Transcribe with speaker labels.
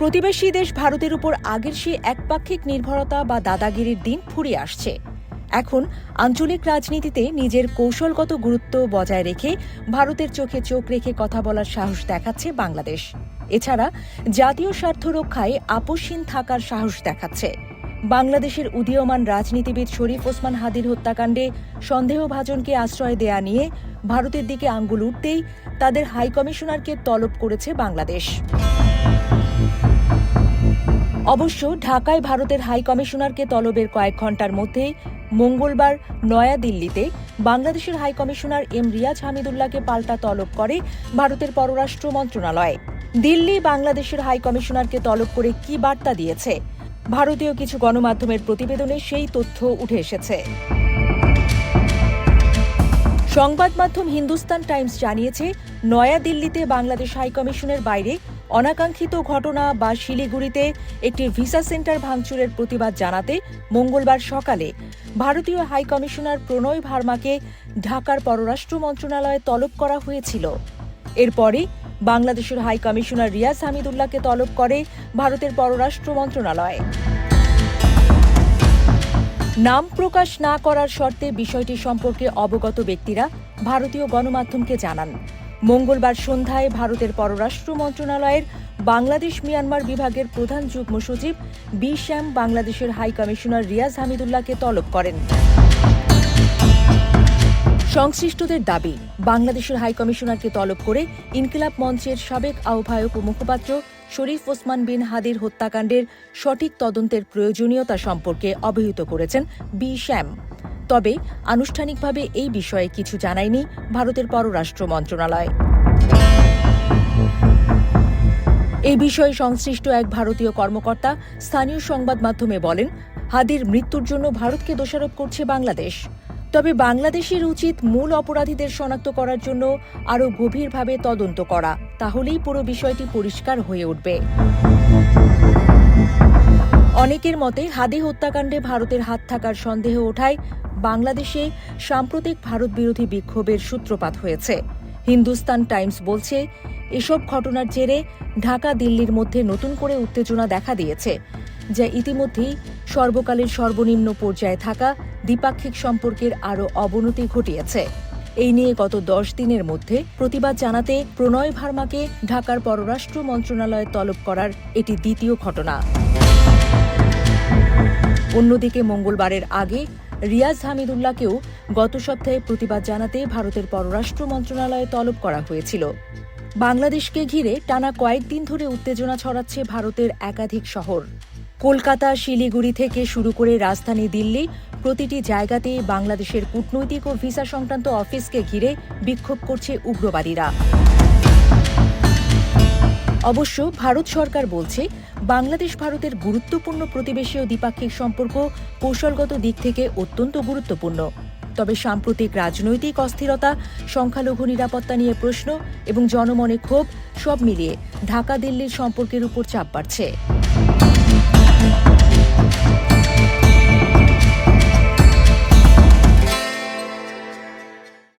Speaker 1: প্রতিবেশী দেশ ভারতের উপর আগের সেই একপাক্ষিক নির্ভরতা বা দাদাগিরির দিন ফুরিয়ে আসছে। এখন আঞ্চলিক রাজনীতিতে নিজের কৌশলগত গুরুত্ব বজায় রেখে ভারতের চোখে চোখ রেখে কথা বলার সাহস দেখাচ্ছে বাংলাদেশ। এছাড়া জাতীয় স্বার্থ রক্ষায় আপোষহীন থাকার সাহস দেখাচ্ছে। বাংলাদেশের উদীয়মান রাজনীতিবিদ শরীফ ওসমান হাদির হত্যাকাণ্ডে সন্দেহভাজনকে আশ্রয় দেয়া নিয়ে ভারতের দিকে আঙ্গুল উঠতেই তাদের হাইকমিশনারকে তলব করেছে বাংলাদেশ। অবশ্য ঢাকায় ভারতের হাইকমিশনারকে তলবের কয়েক ঘণ্টার মধ্যে মঙ্গলবার নয়াদিল্লিতে বাংলাদেশের হাইকমিশনার এম রিয়াজ হামিদুল্লাহকে পাল্টা তলব করে ভারতের পররাষ্ট্র মন্ত্রণালয়। দিল্লি বাংলাদেশের হাইকমিশনারকে তলব করে কি বার্তা দিয়েছে? ভারতীয় কিছু গণমাধ্যমের প্রতিবেদনে সেই তথ্য উঠে এসেছে। সংবাদ মাধ্যম হিন্দুস্তান টাইমস জানিয়েছে, নয়াদিল্লিতে বাংলাদেশ হাইকমিশনের বাইরে অনাকাঙ্ক্ষিত ঘটনা বা শিলিগুড়িতে একটি ভিসা সেন্টার ভাঙচুরের প্রতিবাদ জানাতে মঙ্গলবার সকালে ভারতীয় হাইকমিশনার প্রণয় ভার্মাকে ঢাকার পররাষ্ট্র মন্ত্রণালয়ে তলব করা হয়েছিল। এরপরই বাংলাদেশের হাইকমিশনার রিয়াজ হামিদুল্লাহকে তলব করে ভারতের পররাষ্ট্র মন্ত্রণালয়। নাম প্রকাশ না করার শর্তে বিষয়টি সম্পর্কে অবগত ব্যক্তিরা ভারতীয় গণমাধ্যমকে জানান। মঙ্গলবার সন্ধ্যায় ভারতের পররাষ্ট্র মন্ত্রণালয়ের বাংলাদেশ মিয়ানমার বিভাগের প্রধান যুগ্ম সচিব বি শ্যাম বাংলাদেশের হাইকমিশনার রিয়াজ হামিদুল্লাহকে তলব করেন। সংশ্লিষ্টদের দাবি, বাংলাদেশের হাইকমিশনারকে তলব করে ইনকিলাব মঞ্চের সাবেক আহ্বায়ক ও মুখপাত্র শরীফ ওসমান বিন হাদির হত্যাকাণ্ডের সঠিক তদন্তের প্রয়োজনীয়তা সম্পর্কে অবহিত করেছেন বি শ্যাম। তবে আনুষ্ঠানিকভাবে এই বিষয়ে কিছু জানায়নি ভারতের পররাষ্ট্র মন্ত্রণালয়। এই বিষয়ে সংশ্লিষ্ট এক ভারতীয় কর্মকর্তা স্থানীয় সংবাদ মাধ্যমে বলেন, হাদির মৃত্যুর জন্য ভারতকে দোষারোপ করছে বাংলাদেশ। তবে বাংলাদেশের উচিত মূল অপরাধীদের শনাক্ত করার জন্য আরও গভীরভাবে তদন্ত করা, তাহলেই পুরো বিষয়টি পরিষ্কার হয়ে উঠবে। অনেকের মতে হাদি হত্যাকাণ্ডে ভারতের হাত থাকার সন্দেহ ওঠায় বাংলাদেশে সাম্প্রতিক ভারত বিরোধী বিক্ষোভের সূত্রপাত হয়েছে। হিন্দুস্তান টাইমস বলছে, এসব ঘটনার জেরে ঢাকা দিল্লির মধ্যে নতুন করে উত্তেজনা দেখা দিয়েছে, যা ইতিমধ্যেই সর্বকালের সর্বনিম্ন পর্যায়ে থাকা দ্বিপাক্ষিক সম্পর্কের আরও অবনতি ঘটিয়েছে। এই নিয়ে গত 10 দিনের মধ্যে প্রতিবাদ জানাতে প্রণয় ভার্মাকে ঢাকার পররাষ্ট্র মন্ত্রণালয়ে তলব করার এটি দ্বিতীয় ঘটনা। অন্যদিকে মঙ্গলবারের আগে রিয়াজ হামিদুল্লাহকেও গত সপ্তাহে প্রতিবাদ জানাতে ভারতের পররাষ্ট্র মন্ত্রণালয়ে তলব করা হয়েছিল। বাংলাদেশকে ঘিরে টানা কয়েকদিন ধরে উত্তেজনা ছড়াচ্ছে ভারতের একাধিক শহর। কলকাতা, শিলিগুড়ি থেকে শুরু করে রাজধানী দিল্লি, প্রতিটি জায়গাতেই বাংলাদেশের কূটনৈতিক ও ভিসা সংক্রান্ত অফিসকে ঘিরে বিক্ষোভ করছে উগ্রবাদীরা। অবশ্য ভারত সরকার বলছে, বাংলাদেশ ভারতের গুরুত্বপূর্ণ প্রতিবেশী ও দ্বিপাক্ষিক সম্পর্ক কৌশলগত দিক থেকে অত্যন্ত গুরুত্বপূর্ণ। তবে সাম্প্রতিক রাজনৈতিক অস্থিরতা, সংখ্যালঘু নিরাপত্তা নিয়ে প্রশ্ন এবং জনমনে ক্ষোভ সব মিলিয়ে ঢাকা দিল্লির সম্পর্কের উপর চাপ বাড়ছে।